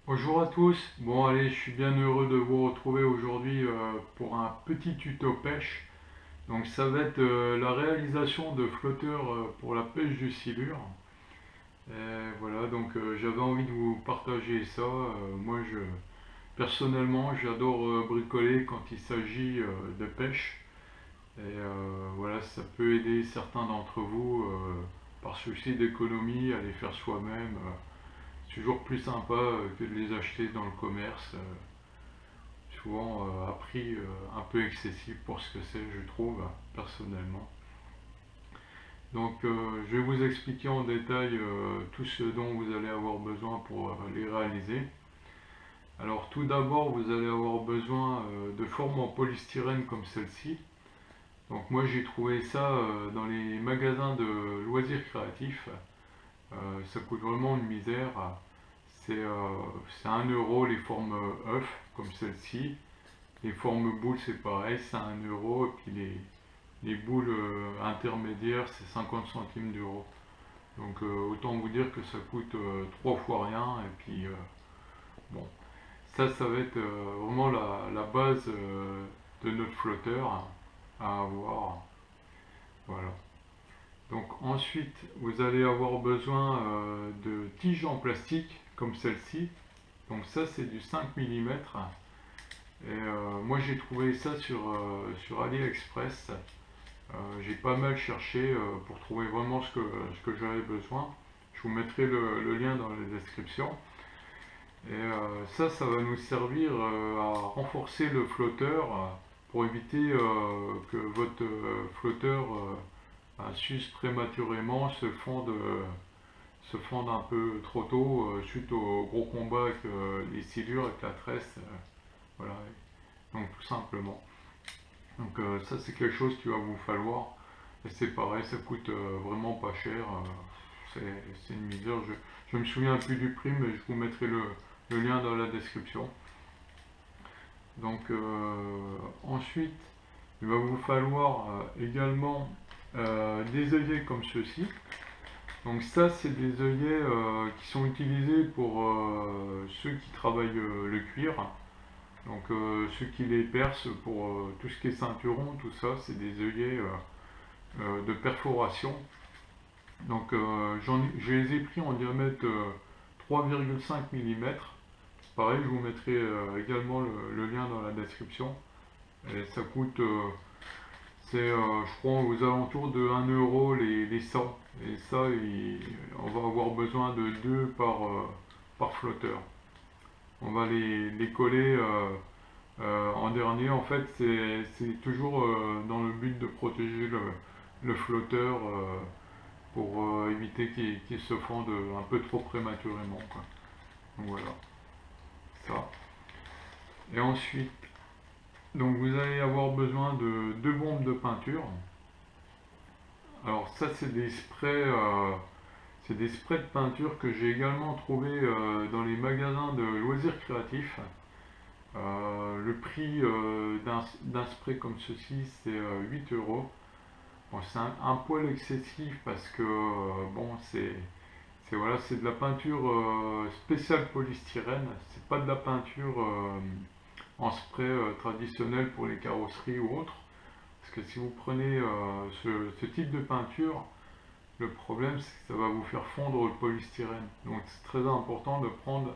Bonjour à tous, bon allez, je suis bien heureux de vous retrouver aujourd'hui pour un petit tuto pêche. Donc ça va être la réalisation de flotteurs pour la pêche du silure. Et voilà, donc j'avais envie de vous partager ça. Personnellement, j'adore bricoler quand il s'agit de pêche. Et voilà, ça peut aider certains d'entre vous par souci d'économie à les faire soi-même. C'est toujours plus sympa que de les acheter dans le commerce. Souvent à prix un peu excessif pour ce que c'est, je trouve, personnellement. Donc je vais vous expliquer en détail tout ce dont vous allez avoir besoin pour les réaliser. Alors tout d'abord, vous allez avoir besoin de formes en polystyrène comme celle-ci. Donc moi j'ai trouvé ça dans les magasins de loisirs créatifs. Ça coûte vraiment une misère. C'est c'est 1 € les formes œufs comme celle-ci. Les formes boules, c'est pareil, c'est 1 € et puis les boules intermédiaires, c'est 50 centimes d'euros. Donc autant vous dire que ça coûte 3 fois rien. Et puis bon, ça va être vraiment la base de notre flotteur à avoir. Voilà. Donc ensuite, vous allez avoir besoin de tiges en plastique comme celle-ci. Donc ça, c'est du 5 mm. Et moi j'ai trouvé ça sur AliExpress. J'ai pas mal cherché pour trouver vraiment ce que j'avais besoin. Je vous mettrai le lien dans la description. Et ça va nous servir à renforcer le flotteur pour éviter que votre flotteur s'use prématurément, se fonde un peu trop tôt suite au gros combat avec les silures, avec la tresse. Voilà, donc tout simplement. Donc ça c'est quelque chose qu'il va vous falloir. Et c'est pareil, ça coûte vraiment pas cher. C'est une misère. Je me souviens plus du prix, mais je vous mettrai le lien dans la description. Donc ensuite, il va vous falloir également des œillets comme ceux-ci. Donc ça, c'est des œillets qui sont utilisés pour ceux qui travaillent le cuir. Donc ceux qui les percent pour tout ce qui est ceinturon, tout ça, c'est des œillets de perforation. Donc je les ai pris en diamètre 3,5 mm. Pareil, je vous mettrai également le lien dans la description. Et ça coûte, je crois, aux alentours de 1 € les 100. Et ça, on va avoir besoin de 2 par flotteur. On va les coller en dernier. En fait, c'est toujours dans le but de protéger le flotteur pour éviter qu'il se fonde un peu trop prématurément, quoi. Donc voilà, ça. Et ensuite, donc vous allez avoir besoin de 2 bombes de peinture. Alors ça, c'est des sprays de peinture que j'ai également trouvé dans les magasins de loisirs créatifs. Le prix d'un spray comme ceci, c'est 8 €. Bon, c'est un poil excessif parce que bon, voilà, c'est de la peinture spéciale polystyrène. C'est pas de la peinture en spray traditionnel pour les carrosseries ou autres. Parce que si vous prenez ce type de peinture, le problème c'est que ça va vous faire fondre le polystyrène. Donc c'est très important de prendre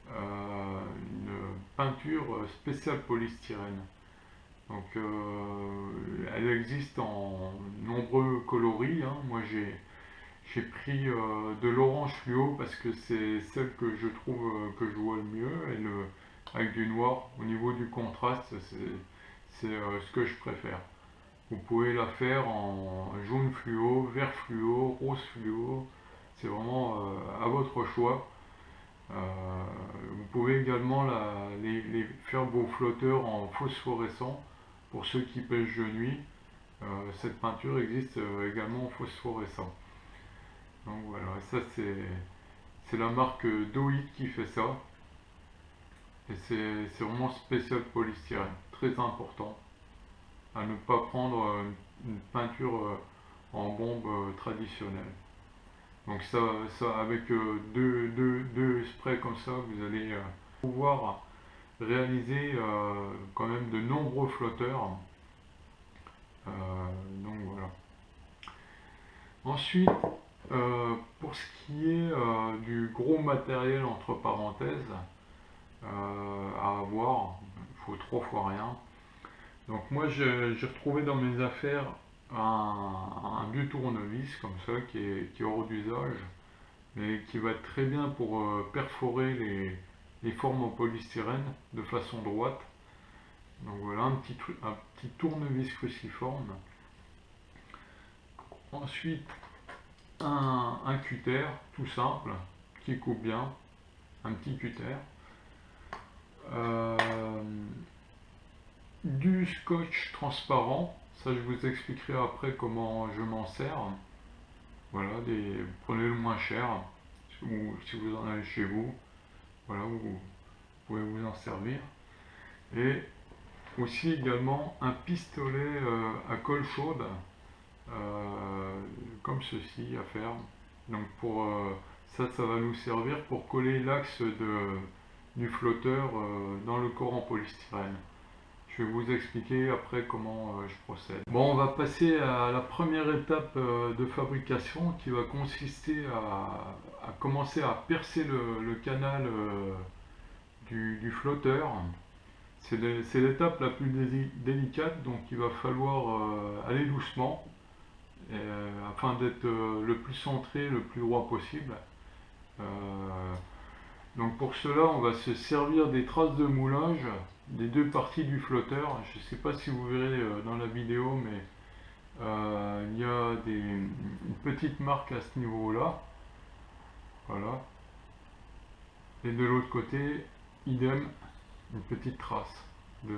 une peinture spéciale polystyrène. Donc elle existe en nombreux coloris, hein. Moi j'ai pris de l'orange fluo parce que c'est celle que je trouve que je vois le mieux, et avec du noir au niveau du contraste, c'est ce que je préfère. Vous pouvez la faire en jaune fluo, vert fluo, rose fluo, c'est vraiment à votre choix. Euh, Vous pouvez également faire vos flotteurs en phosphorescent pour ceux qui pêchent de nuit. Cette peinture existe également en phosphorescent. Donc voilà, ça c'est la marque Doit qui fait ça. Et c'est vraiment spécial polystyrène, très important. À ne pas prendre une peinture en bombe traditionnelle. Donc avec deux sprays comme ça, vous allez pouvoir réaliser quand même de nombreux flotteurs. Donc voilà. Ensuite, pour ce qui est du gros matériel entre parenthèses à avoir, il faut 3 fois rien. Donc moi j'ai retrouvé dans mes affaires un vieux tournevis comme ça qui est hors d'usage, mais qui va être très bien pour perforer les formes en polystyrène de façon droite. Donc voilà un petit tournevis cruciforme. Ensuite un cutter tout simple qui coupe bien, un petit cutter. Du scotch transparent, ça je vous expliquerai après comment je m'en sers. Voilà, prenez le moins cher, ou si vous en avez chez vous, voilà, vous pouvez vous en servir. Et aussi également un pistolet à colle chaude, comme ceci à faire. Donc ça va nous servir pour coller l'axe du flotteur dans le corps en polystyrène. Je vais vous expliquer après comment je procède. Bon, on va passer à la première étape de fabrication qui va consister à commencer à percer le canal du flotteur. C'est l'étape la plus délicate, donc il va falloir aller doucement afin d'être le plus centré, le plus droit possible. Donc pour cela, on va se servir des traces de moulage des deux parties du flotteur. Je ne sais pas si vous verrez dans la vidéo, mais il y a une petite marque à ce niveau-là. Voilà. Et de l'autre côté, idem, une petite trace de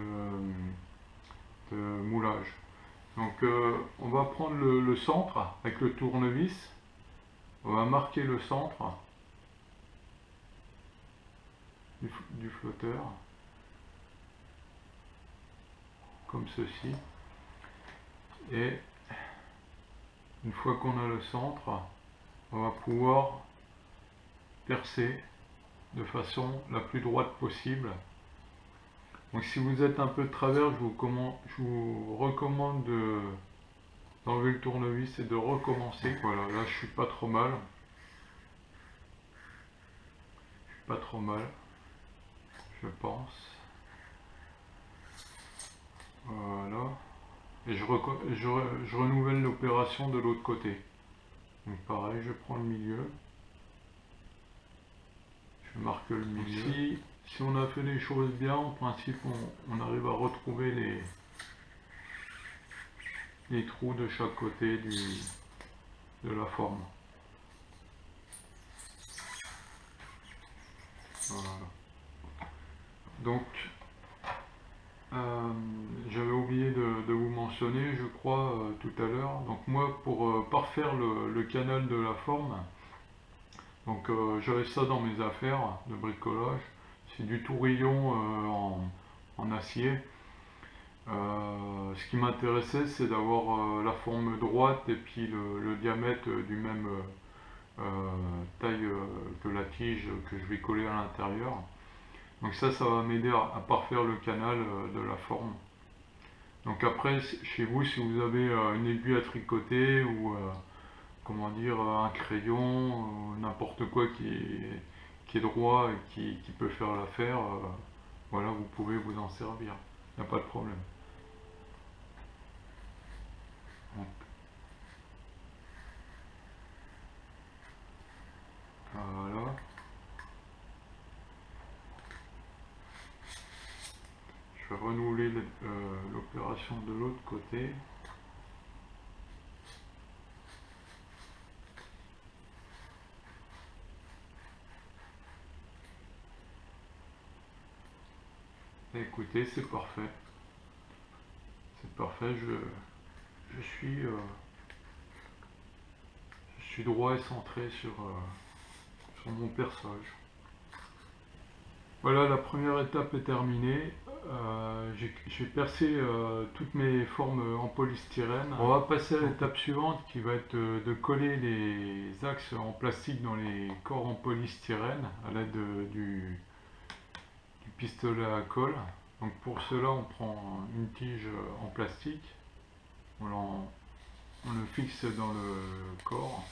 moulage. Donc on va prendre le centre avec le tournevis. On va marquer le centre du flotteur. Comme ceci, et une fois qu'on a le centre, on va pouvoir percer de façon la plus droite possible. Donc si vous êtes un peu de travers, je vous recommande d'enlever le tournevis et de recommencer. Voilà, là je suis pas trop mal. Je pense. Voilà. Et je renouvelle l'opération de l'autre côté. Donc pareil, je prends le milieu. Je marque le milieu. Si on a fait les choses bien, en principe on arrive à retrouver les trous de chaque côté de la forme. Voilà. Donc j'avais oublié de vous mentionner, je crois, tout à l'heure. Donc moi, pour parfaire le canal de la forme, donc j'avais ça dans mes affaires de bricolage. C'est du tourillon en acier. Ce qui m'intéressait, c'est d'avoir la forme droite et puis le diamètre du même taille que la tige que je vais coller à l'intérieur. Donc ça va m'aider à parfaire le canal de la forme. Donc après, chez vous, si vous avez une aiguille à tricoter ou comment dire, un crayon, n'importe quoi qui est droit et qui peut faire l'affaire, voilà, vous pouvez vous en servir. Il n'y a pas de problème. Donc, voilà. Je vais renouveler l'opération de l'autre côté. Et écoutez, c'est parfait. C'est parfait, je suis droit et centré sur mon perçage. Voilà, la première étape est terminée. j'ai percé toutes mes formes en polystyrène. On va passer à l'étape suivante qui va être de coller les axes en plastique dans les corps en polystyrène à l'aide du pistolet à colle. Donc pour cela on prend une tige en plastique, on le fixe dans le corps,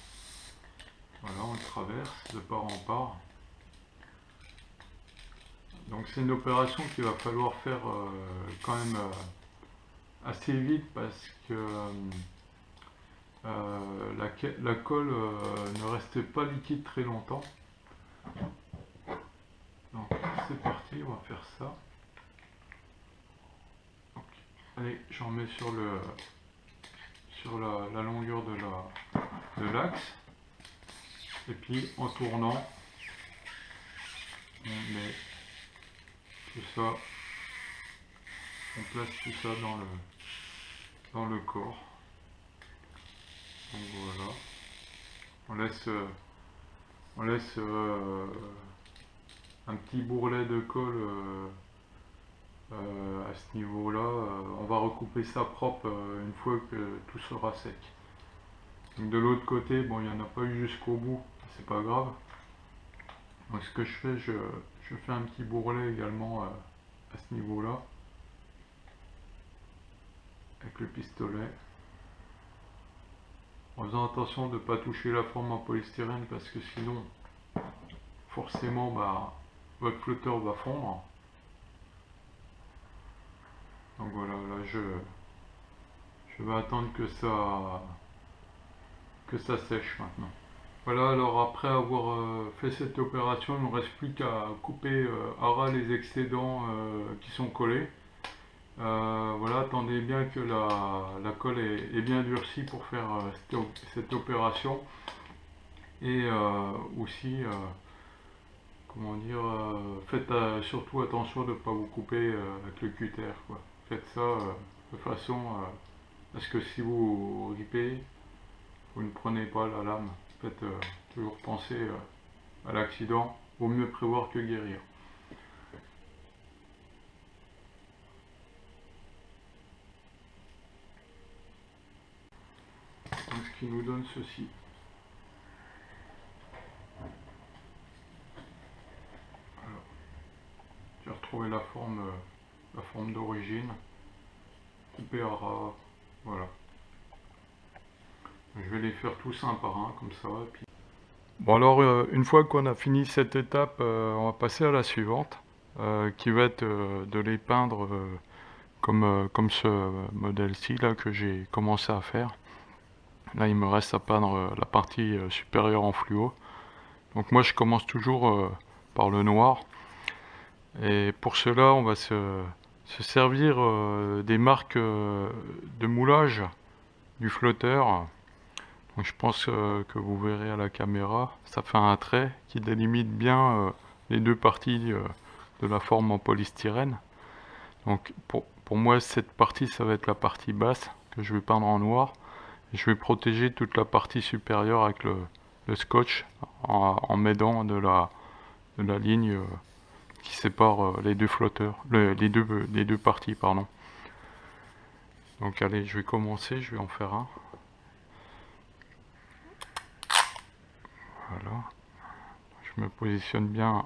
voilà, on le traverse de part en part. Donc c'est une opération qu'il va falloir faire quand même assez vite parce que la colle ne reste pas liquide très longtemps. Donc c'est parti, on va faire ça. Donc, allez, j'en mets sur la longueur de l'axe. Et puis en tournant, on met tout ça, on place tout ça dans le corps. Donc voilà, on laisse un petit bourrelet de colle à ce niveau-là. On va recouper ça propre une fois que tout sera sec. Donc de l'autre côté, bon, il n'y en a pas eu jusqu'au bout, c'est pas grave. Donc ce que je fais, je fais un petit bourrelet également à ce niveau-là, avec le pistolet. En faisant attention de ne pas toucher la forme en polystyrène parce que sinon, forcément, votre flotteur va fondre. Donc voilà, là je vais attendre que ça sèche maintenant. Voilà, alors après avoir fait cette opération, il ne me reste plus qu'à couper à ras les excédents qui sont collés. Voilà, attendez bien que la colle est bien durcie pour faire cette opération. Et aussi, comment dire, faites surtout attention de ne pas vous couper avec le cutter, quoi. Faites ça de façon à ce que si vous ripez, vous ne prenez pas la lame. Faites toujours penser à l'accident, vaut mieux prévoir que guérir. Donc, ce qui nous donne ceci. Alors, j'ai retrouvé la forme d'origine, coupé à ras, voilà. Je vais les faire tous un par un comme ça. Et puis... Bon alors, une fois qu'on a fini cette étape, on va passer à la suivante, qui va être de les peindre comme ce modèle-ci là que j'ai commencé à faire. Là, il me reste à peindre la partie supérieure en fluo. Donc moi, je commence toujours par le noir. Et pour cela, on va se servir des marques de moulage du flotteur. Donc je pense que vous verrez à la caméra, ça fait un trait qui délimite bien les deux parties de la forme en polystyrène. Donc pour moi, cette partie, ça va être la partie basse que je vais peindre en noir. Et je vais protéger toute la partie supérieure avec le scotch en m'aidant de la ligne qui sépare les deux flotteurs, les deux parties, pardon. Donc allez, je vais commencer, je vais en faire un. Voilà. Je me positionne bien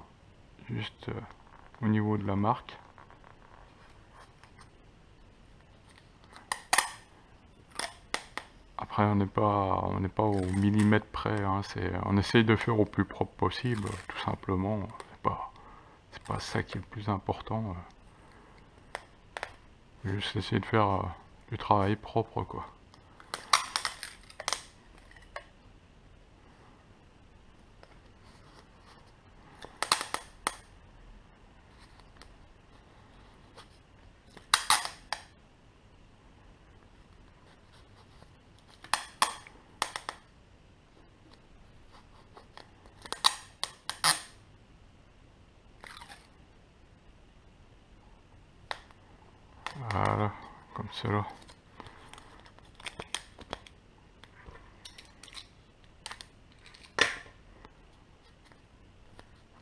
juste au niveau de la marque. Après, on n'est pas au millimètre près, hein, on essaye de faire au plus propre possible, tout simplement. C'est pas ça qui est le plus important. Juste essayer de faire du travail propre, quoi. Voilà, comme cela.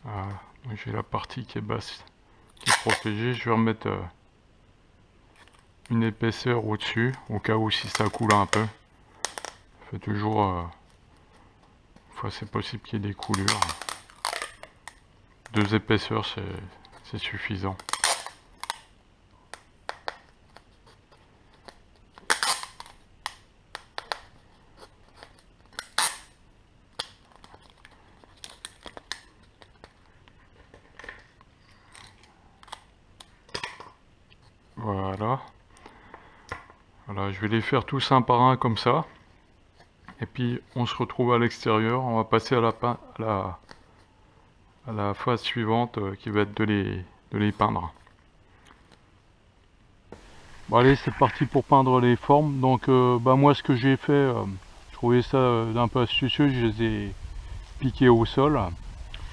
Voilà, donc j'ai la partie qui est basse, qui est protégée. Je vais remettre une épaisseur au-dessus, au cas où si ça coule un peu. Fait toujours, fois c'est possible qu'il y ait des coulures. 2 épaisseurs c'est suffisant. Voilà. Voilà, je vais les faire tous un par un comme ça. Et puis on se retrouve à l'extérieur. On va passer à la phase suivante qui va être de les peindre. Bon allez, c'est parti pour peindre les formes. Donc moi ce que j'ai fait, je trouvais ça d'un peu astucieux, je les ai piqués au sol.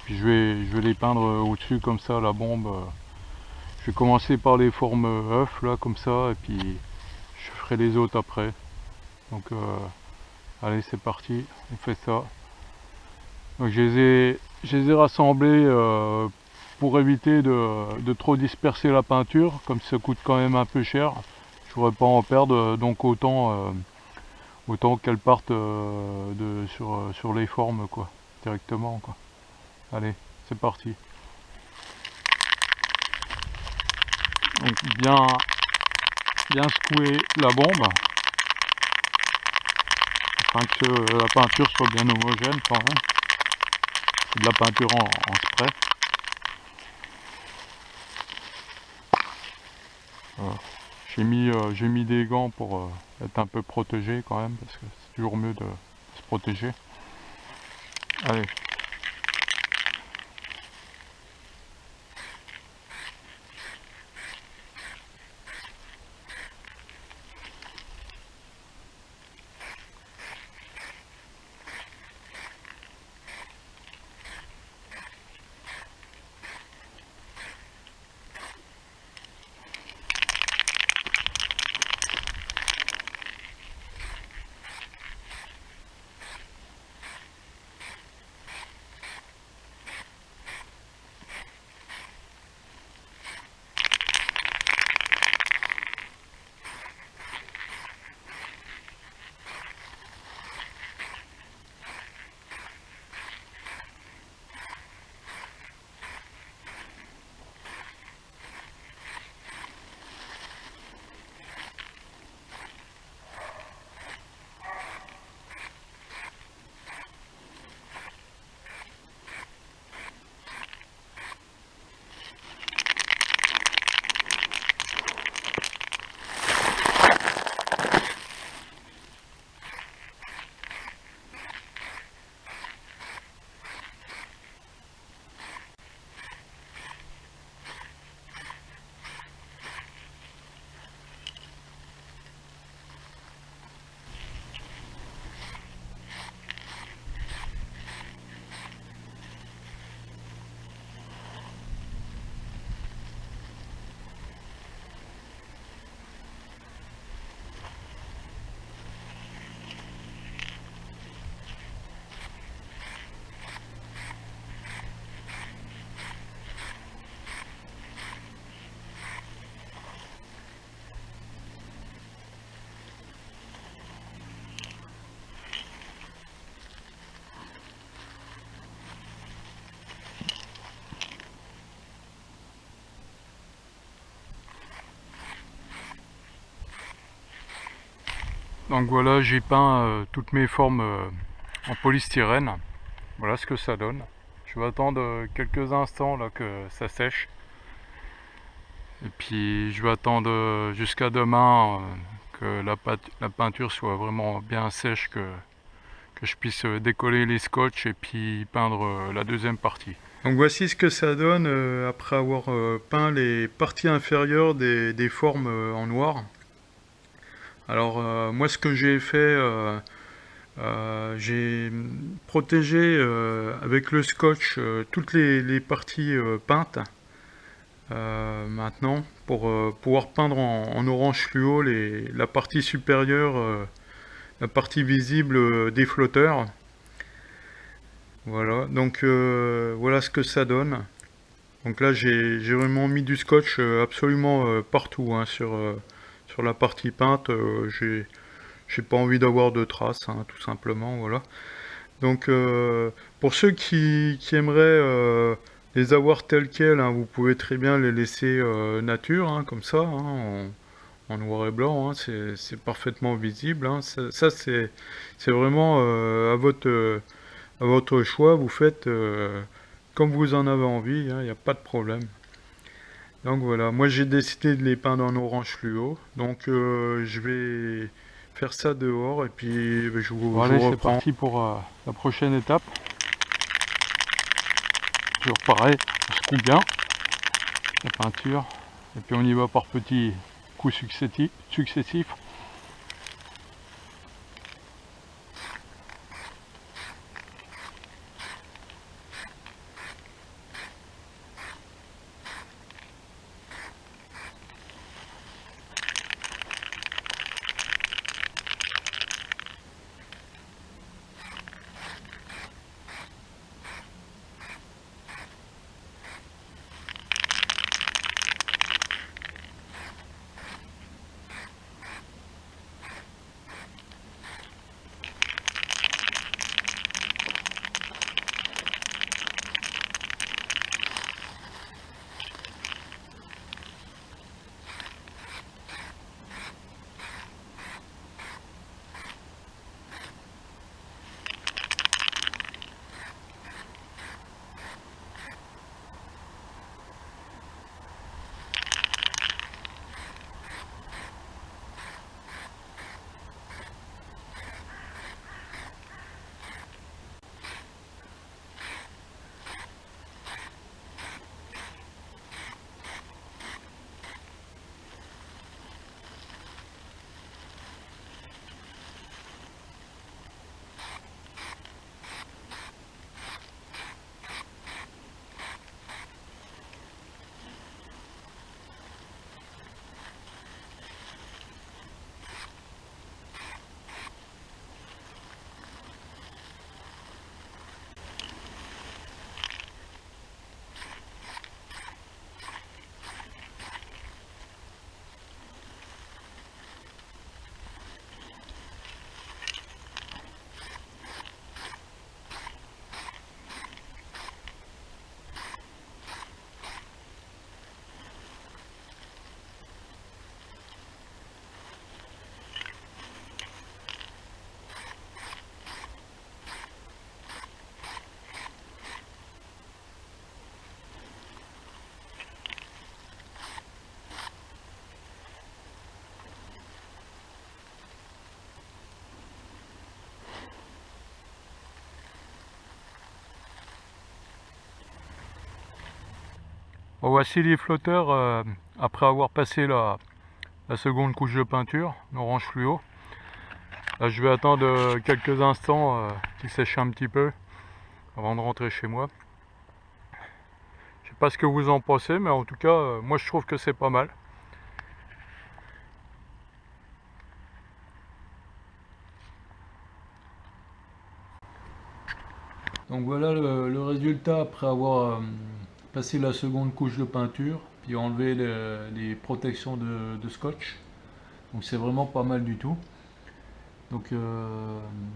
Puis je vais les peindre au-dessus comme ça, la bombe. Je vais commencer par les formes œufs là comme ça, et puis je ferai les autres après. Donc allez, c'est parti, on fait ça. Donc je les ai rassemblés pour éviter de trop disperser la peinture, comme ça coûte quand même un peu cher. Je voudrais pas en perdre, donc autant qu'elles partent sur les formes quoi, directement quoi. Allez, c'est parti. Donc bien secouer la bombe afin que la peinture soit bien homogène quand même. C'est de la peinture en spray. Voilà. J'ai mis des gants pour être un peu protégé quand même, parce que c'est toujours mieux de se protéger. Allez. Donc voilà, j'ai peint toutes mes formes en polystyrène. Voilà ce que ça donne. Je vais attendre quelques instants là que ça sèche. Et puis je vais attendre jusqu'à demain que la peinture soit vraiment bien sèche, que je puisse décoller les scotch et puis peindre la deuxième partie. Donc voici ce que ça donne après avoir peint les parties inférieures des formes en noir. Alors moi ce que j'ai fait, j'ai protégé avec le scotch toutes les parties peintes maintenant pour pouvoir peindre en orange fluo la partie supérieure, la partie visible des flotteurs. Voilà, donc voilà ce que ça donne. Donc là j'ai vraiment mis du scotch absolument partout hein, sur sur la partie peinte, j'ai pas envie d'avoir de traces, hein, tout simplement, voilà. Donc pour ceux qui aimeraient les avoir tels quels, hein, vous pouvez très bien les laisser nature, hein, comme ça, hein, en noir et blanc, hein, c'est parfaitement visible, hein. Ça, c'est vraiment à votre choix, vous faites comme vous en avez envie, il n'y a pas de problème. Donc voilà, moi j'ai décidé de les peindre en orange fluo, donc je vais faire ça dehors et puis Bon je allez, vous c'est reprends. parti pour la prochaine étape. Toujours pareil, on secoue bien la peinture et puis on y va par petits coups successifs. Bon, voici les flotteurs après avoir passé la seconde couche de peinture, orange fluo. Là, je vais attendre quelques instants qu'ils sèchent un petit peu avant de rentrer chez moi. Je sais pas ce que vous en pensez, mais en tout cas, moi je trouve que c'est pas mal. Donc voilà le résultat après avoir passé la seconde couche de peinture, puis enlevé les protections de scotch. Donc c'est vraiment pas mal du tout. Donc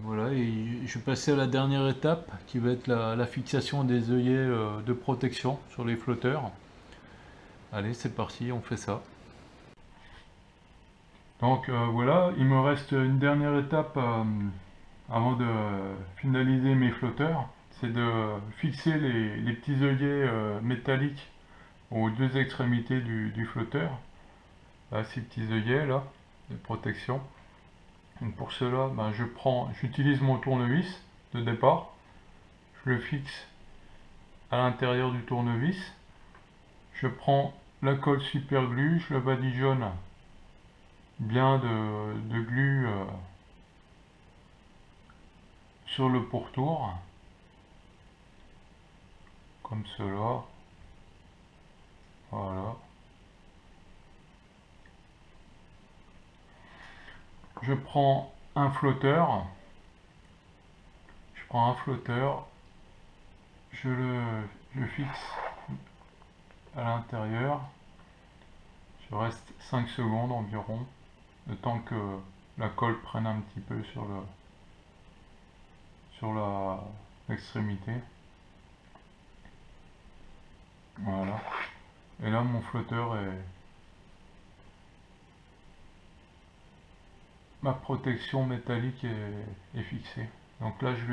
voilà, et je vais passer à la dernière étape qui va être la fixation des œillets de protection sur les flotteurs. Allez, c'est parti, on fait ça. Donc voilà, il me reste une dernière étape avant de finaliser mes flotteurs. C'est de fixer les petits œillets métalliques aux deux extrémités du flotteur. Là, ces petits œillets là, de protection. Donc pour cela, ben, j'utilise mon tournevis de départ. Je le fixe à l'intérieur du tournevis. Je prends la colle super glue, je la badigeonne bien de glu sur le pourtour, comme cela. Voilà. Je prends un flotteur. Je prends un flotteur. Je fixe à l'intérieur. Je reste 5 secondes environ. le temps que la colle prenne un petit peu sur l'extrémité. Voilà. Et là mon flotteur ma protection métallique est fixée. Donc là je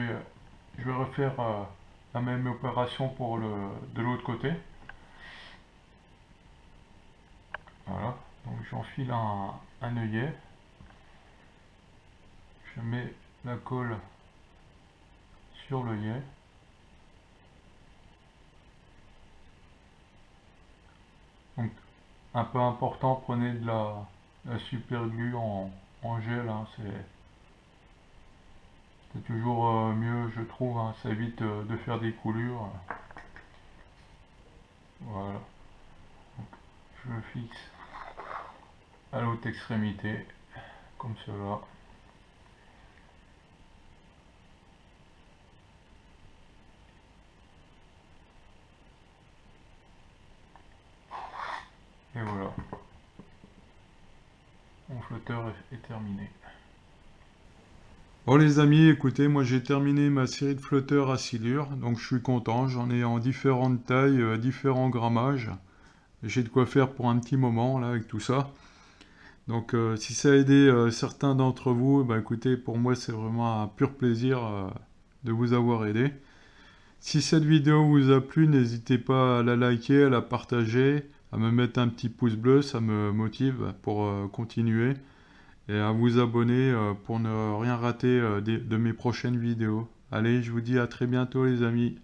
vais refaire la même opération pour de l'autre côté. Voilà. Donc j'enfile un œillet. Je mets la colle sur l'œillet. Donc un peu important, prenez de la super glue en gel, hein, c'est toujours mieux je trouve, hein, ça évite de faire des coulures. Voilà, donc, je le fixe à l'autre extrémité, comme cela. Et voilà, mon flotteur est terminé. Bon les amis, écoutez, moi j'ai terminé ma série de flotteurs à silure, donc je suis content, j'en ai en différentes tailles, différents grammages. J'ai de quoi faire pour un petit moment là avec tout ça. Donc si ça a aidé certains d'entre vous, bah, écoutez, pour moi c'est vraiment un pur plaisir de vous avoir aidé. Si cette vidéo vous a plu, n'hésitez pas à la liker, à la partager, à me mettre un petit pouce bleu, ça me motive pour continuer. Et à vous abonner pour ne rien rater de mes prochaines vidéos. Allez, je vous dis à très bientôt les amis.